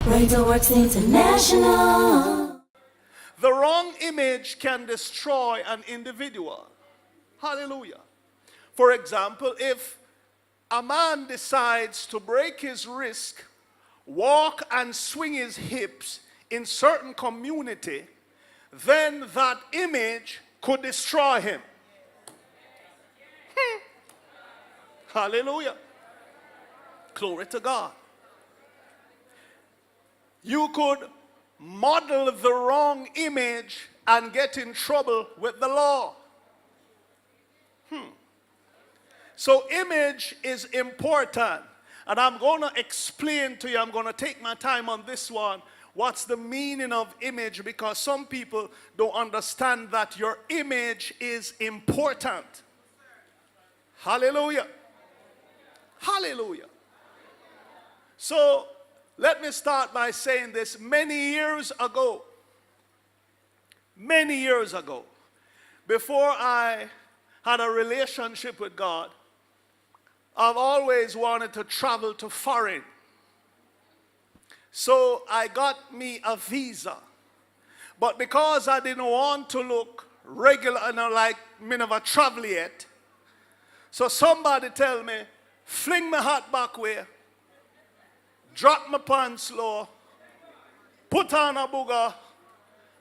Works International. The wrong image can destroy an individual. Hallelujah. For example, if a man decides to break his wrist, walk and swing his hips in certain community, then that image could destroy him. Hallelujah. Glory to God. You could model the wrong image and get in trouble with the law. So image is important. And I'm going to explain to you, I'm going to take my time on this one, what's the meaning of image, because some people don't understand that your image is important. Hallelujah. Hallelujah. So let me start by saying this. Many years ago, before I had a relationship with God, I've always wanted to travel to foreign. So I got me a visa. But because I didn't want to look regular, like me never travel yet, so somebody tell me, fling my hat back way, drop my pants low, put on a booger,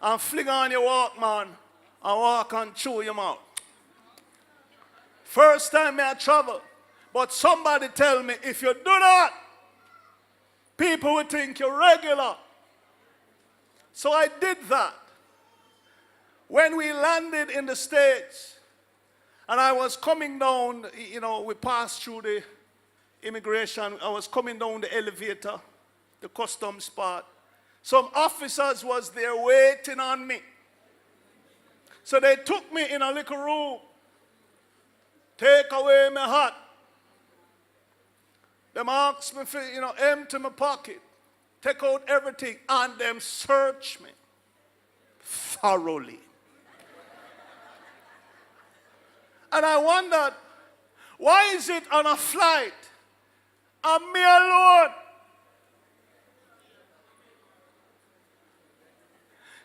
and fling on your Walkman, and walk and chew your mouth. First time I travel. But somebody tell me, if you do that, people will think you're regular. So I did that. When we landed in the States, and I was coming down, we passed through the immigration, I was coming down the elevator, the customs part. Some officers was there waiting on me. So they took me in a little room, take away my hat. Them asked me for, empty my pocket, take out everything, and them search me thoroughly. And I wondered, why is it on a flight, I'm me alone?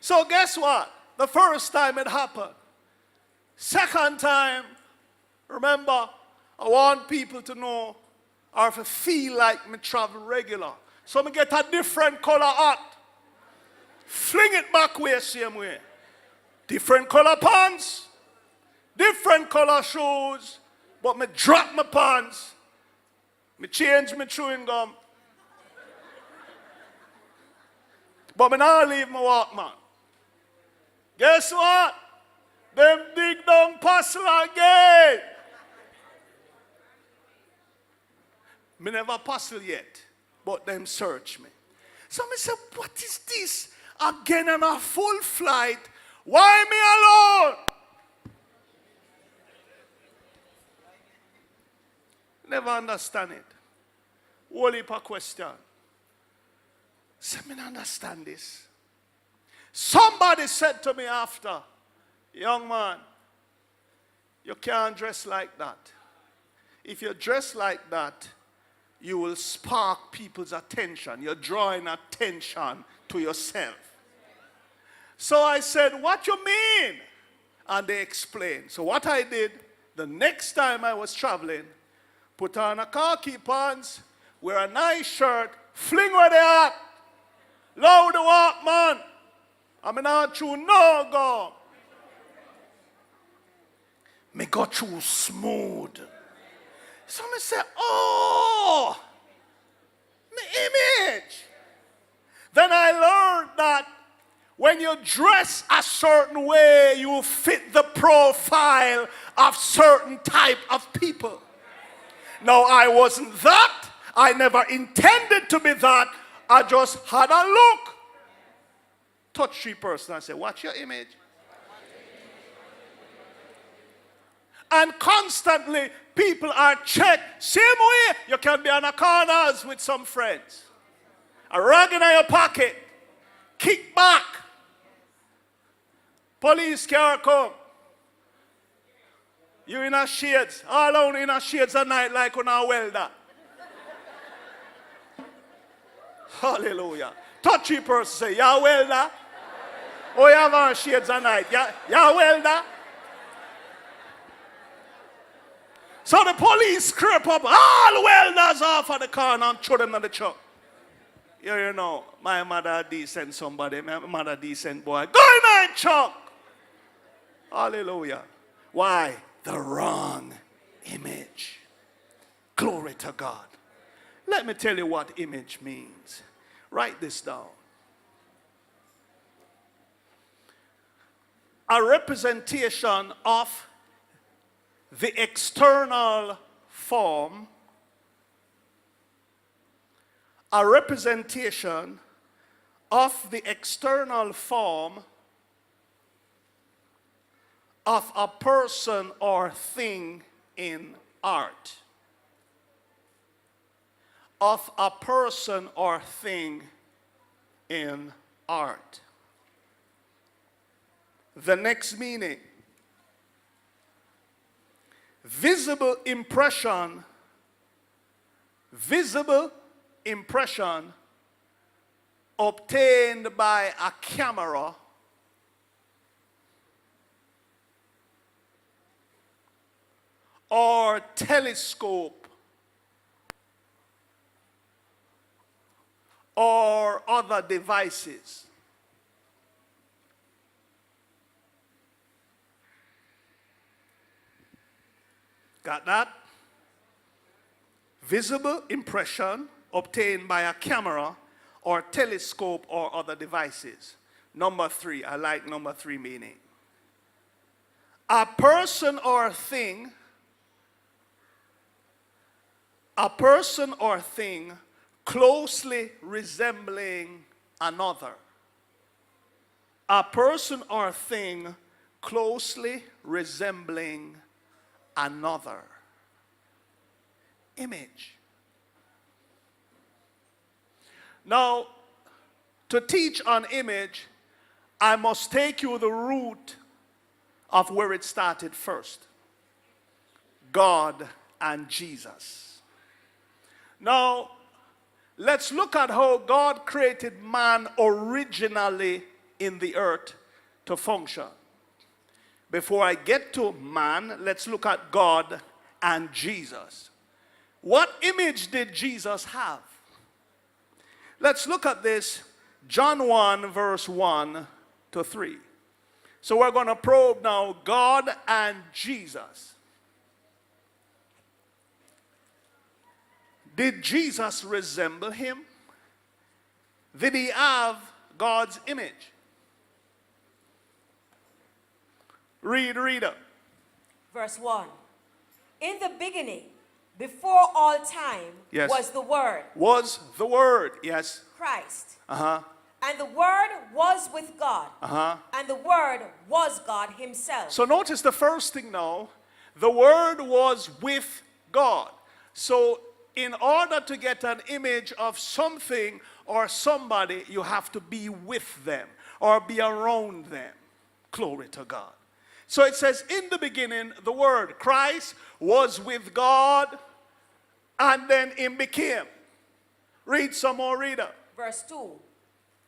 So guess what? The first time it happened. Second time, remember, I want people to know, or if I feel like me travel regular. So me get a different color hat. Fling it back way same way. Different color pants. Different color shoes. But me drop my pants. Me change my chewing gum. But me not leave my Walkman. Guess what? Them dig down parcel again. Me never parcel yet, but them search me. So me say, what is this? Again on a full flight, why me alone? Never understand it. Whole heap of question. So me not understand this. Somebody said to me after, young man, you can't dress like that. If you dress like that, you will spark people's attention. You're drawing attention to yourself. So I said, what you mean? And they explained. So what I did, the next time I was traveling, put on a khaki pants, wear a nice shirt, fling where they at, loud the Walkman. I mean, not through no go. Me go through smooth. So I say, oh, my image. Then I learned that when you dress a certain way, you fit the profile of certain type of people. Now, I wasn't that. I never intended to be that. I just had a look. Touch 3 person and say, watch your image. And constantly, people are checked. Same way, you can be on a corners with some friends. A rag in your pocket. Kick back. Police car come. You in a shades. All alone in a shades at night like on a welder. Hallelujah. Touchy person say, "Ya welder." Oh, you have on shades at night. Ya welder. So the police creep up all welders off of the car and throw them in the truck. You know, my mother decent somebody, my mother decent boy. Go in my truck. Hallelujah. Why? The wrong image. Glory to God. Let me tell you what image means. Write this down. A representation of the external form, a representation of the external form of a person or thing in art. Of a person or thing in art. The next meaning, visible impression obtained by a camera or telescope or other devices. Got that? Visible impression obtained by a camera or telescope or other devices. Number 3, I like number 3 meaning. A person or thing closely resembling another. A person or thing closely resembling another. Image. Now, to teach on image, I must take you the root of where it started first. God and Jesus. Now, let's look at how God created man originally in the earth to function. Before I get to man, let's look at God and Jesus. What image did Jesus have? Let's look at this, John 1, verse 1 to 3. So we're going to probe now God and Jesus. Did Jesus resemble him? Did he have God's image? Read up. Verse 1. In the beginning, before all time, Yes. was the Word. Was the Word, yes. Christ. Uh-huh. And the Word was with God. Uh-huh. And the Word was God himself. So notice the first thing now. The Word was with God. So in order to get an image of something or somebody, you have to be with them or be around them. Glory to God. So it says, in the beginning, the Word, Christ, was with God, and then him became. Read some more, reader. Verse 2.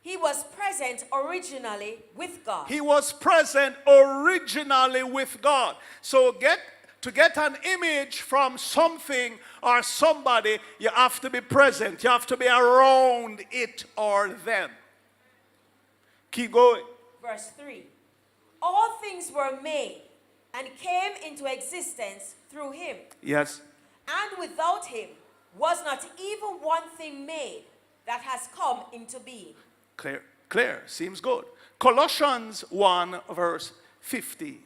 He was present originally with God. He was present originally with God. So to get an image from something or somebody, you have to be present. You have to be around it or them. Keep going. Verse 3. All things were made and came into existence through him. Yes. And without him was not even one thing made that has come into being. Clear. Seems good. Colossians 1, verse 50.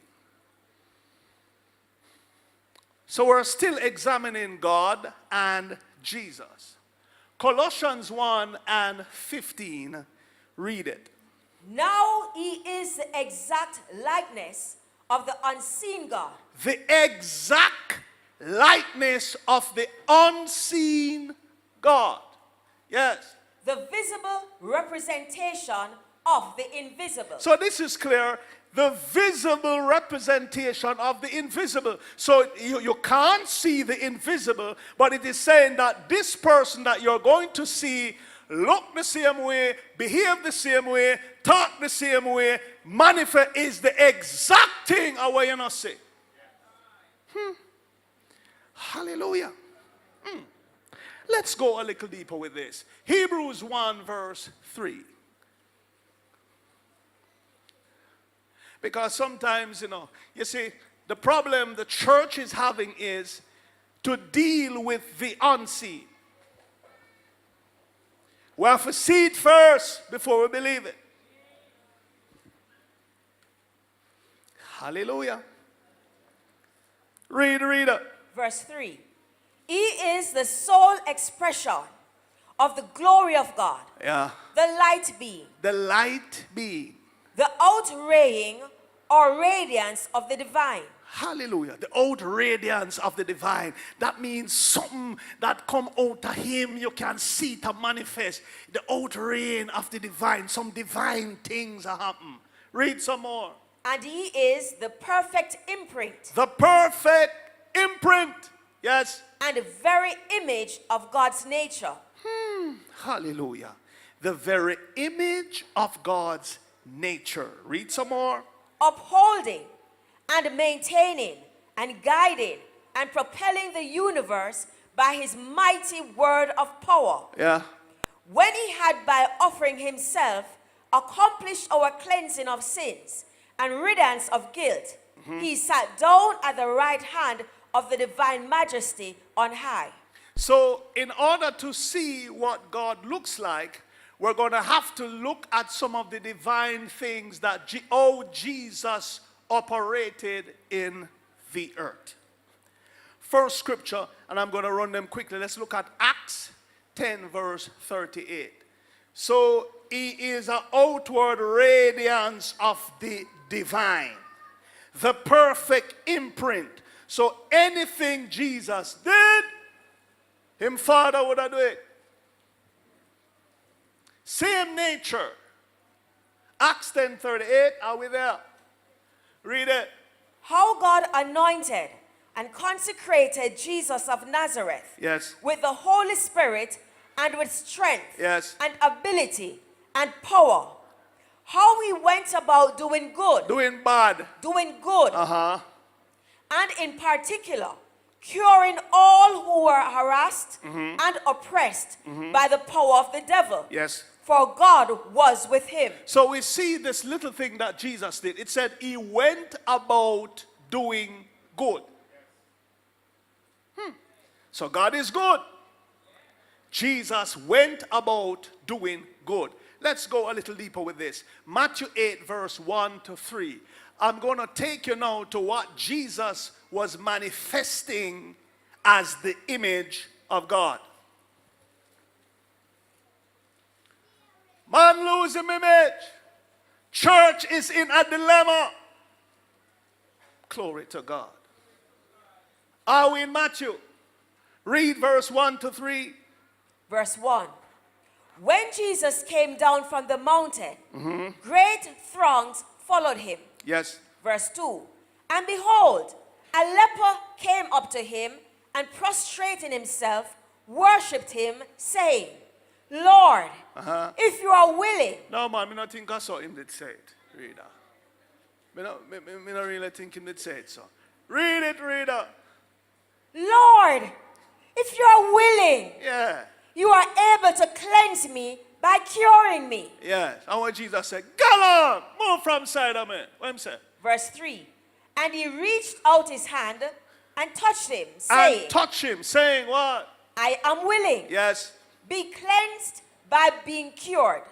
So we're still examining God and Jesus. Colossians 1 and 15. Read it. Now he is the exact likeness of the unseen God. The exact likeness of the unseen God. Yes. The visible representation of the invisible. So this is clear. The visible representation of the invisible. So you can't see the invisible, but it is saying that this person that you're going to see look the same way, behave the same way, talk the same way, manifest is the exact thing of what you not say. Hallelujah. Let's go a little deeper with this. Hebrews 1 verse 3. Because sometimes, you see, the problem the church is having is to deal with the unseen. We have to see it first before we believe it. Hallelujah. Read up. Verse 3. He is the sole expression of the glory of God. Yeah. The light being. The light being. The outraying or radiance of the divine. Hallelujah. The out radiance of the divine. That means something that come out of him. You can see it manifest. The out rain of the divine. Some divine things are happening. Read some more. And he is the perfect imprint. The perfect imprint. Yes. And the very image of God's nature. Hallelujah. The very image of God's nature. Read some more. Upholding and maintaining and guiding and propelling the universe by his mighty word of power. Yeah. When he had by offering himself accomplished our cleansing of sins and riddance of guilt, he sat down at the right hand of the divine majesty on high. So in order to see what God looks like, we're going to have to look at some of the divine things that Jesus operated in the earth. First scripture, and I'm going to run them quickly. Let's look at Acts 10 verse 38. So he is an outward radiance of the divine, the perfect imprint. So anything Jesus did, him Father would have do it. Same nature. Acts 10:38, are we there? Read it. How God anointed and consecrated Jesus of Nazareth. Yes. With the Holy Spirit and with strength. Yes. And ability and power. How he went about doing good. Doing bad. Doing good. Uh-huh. And in particular, curing all who were harassed and oppressed by the power of the devil. Yes. For God was with him. So we see this little thing that Jesus did. It said he went about doing good. So God is good. Jesus went about doing good. Let's go a little deeper with this. Matthew 8 verse 1 to 3. I'm going to take you now to what Jesus was manifesting as the image of God. Man losing image. Church is in a dilemma. Glory to God. Are we in Matthew? Read verse 1 to 3. Verse 1. When Jesus came down from the mountain, great throngs followed him. Yes. Verse 2. And behold, a leper came up to him and prostrating himself, worshipped him, saying, Lord, if you are willing. No, man, I don't think I saw him that say it. Read that. I don't really think him that say it, so. Read it, reader. Lord, if you are willing, Yeah. you are able to cleanse me by curing me. Yes. And what Jesus said, go on, move from side of me. What him say? Verse 3. And he reached out his hand and touched him, saying, And touch him, saying what? I am willing. Yes. Be cleansed by being cured.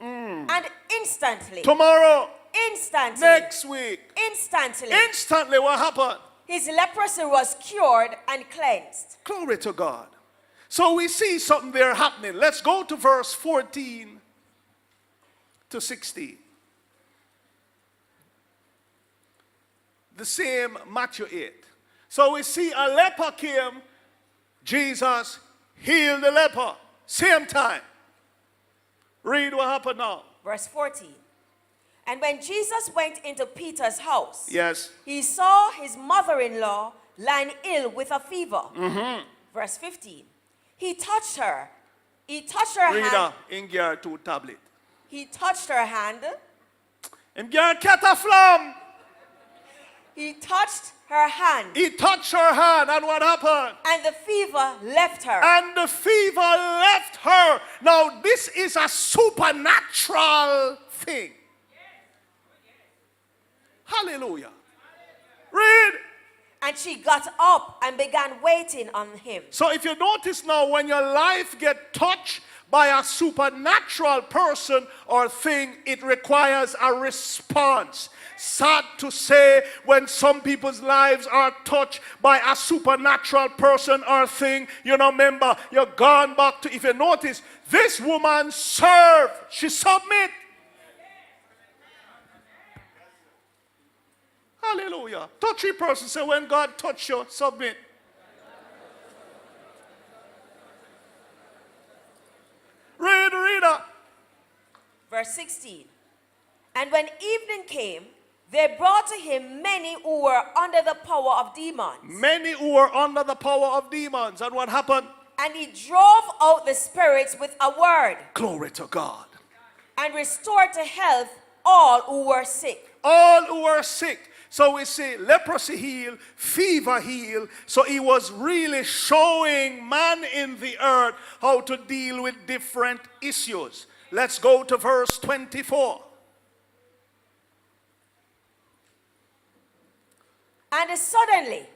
And instantly. Tomorrow. Instantly. Next week. Instantly. Instantly, what happened? His leprosy was cured and cleansed. Glory to God. So we see something there happening. Let's go to verse 14 to 16. The same Matthew 8. So we see a leper came, Jesus healed the leper. Same time. Read what happened now. Verse 14. And when Jesus went into Peter's house, Yes. he saw his mother-in-law lying ill with a fever. Verse 15. He touched her He touched her Read hand. in gear 2 tablet. He touched her hand. In gear cataflam. He touched her hand. He touched her hand, and what happened? And the fever left her. And the fever left her. Now, this is a supernatural thing. Hallelujah. Read. And she got up and began waiting on him. So if you notice now, when your life get touched by a supernatural person or thing, it requires a response. Sad to say, when some people's lives are touched by a supernatural person or thing, you know, remember, you're gone back to, if you notice, this woman served, she submit. Hallelujah. Touchy person say, when God touch you, submit. Read up. Verse 16. And when evening came, they brought to him many who were under the power of demons. Many who were under the power of demons. And what happened? And he drove out the spirits with a word. Glory to God. And restored to health all who were sick. All who were sick. So we see leprosy healed, fever healed. So he was really showing man in the earth how to deal with different issues. Let's go to verse 24. And suddenly,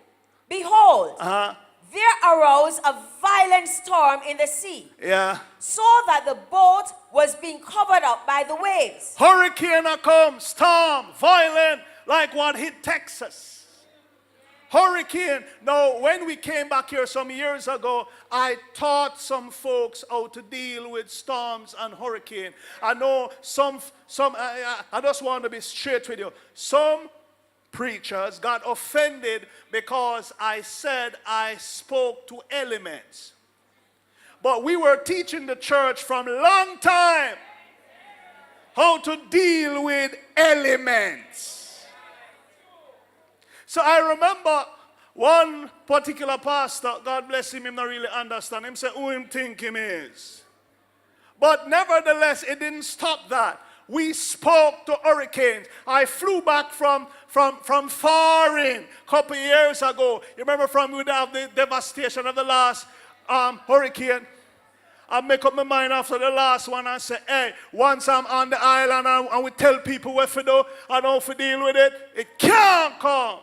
behold, there arose a violent storm in the sea, Yeah. so that the boat was being covered up by the waves. Hurricane come, storm, violent, like what hit Texas. Hurricane. Now, when we came back here some years ago, I taught some folks how to deal with storms and hurricane. I know I just want to be straight with you. Some preachers got offended because I said I spoke to elements. But we were teaching the church from a long time how to deal with elements. So I remember one particular pastor, God bless him not really understand. Him say, who him think him is. But nevertheless, it didn't stop that. We spoke to hurricanes. I flew back from foreign a couple years ago. You remember from we have the devastation of the last hurricane? I make up my mind after the last one and say, hey, once I'm on the island and we tell people what to do and how to deal with it, it can't come.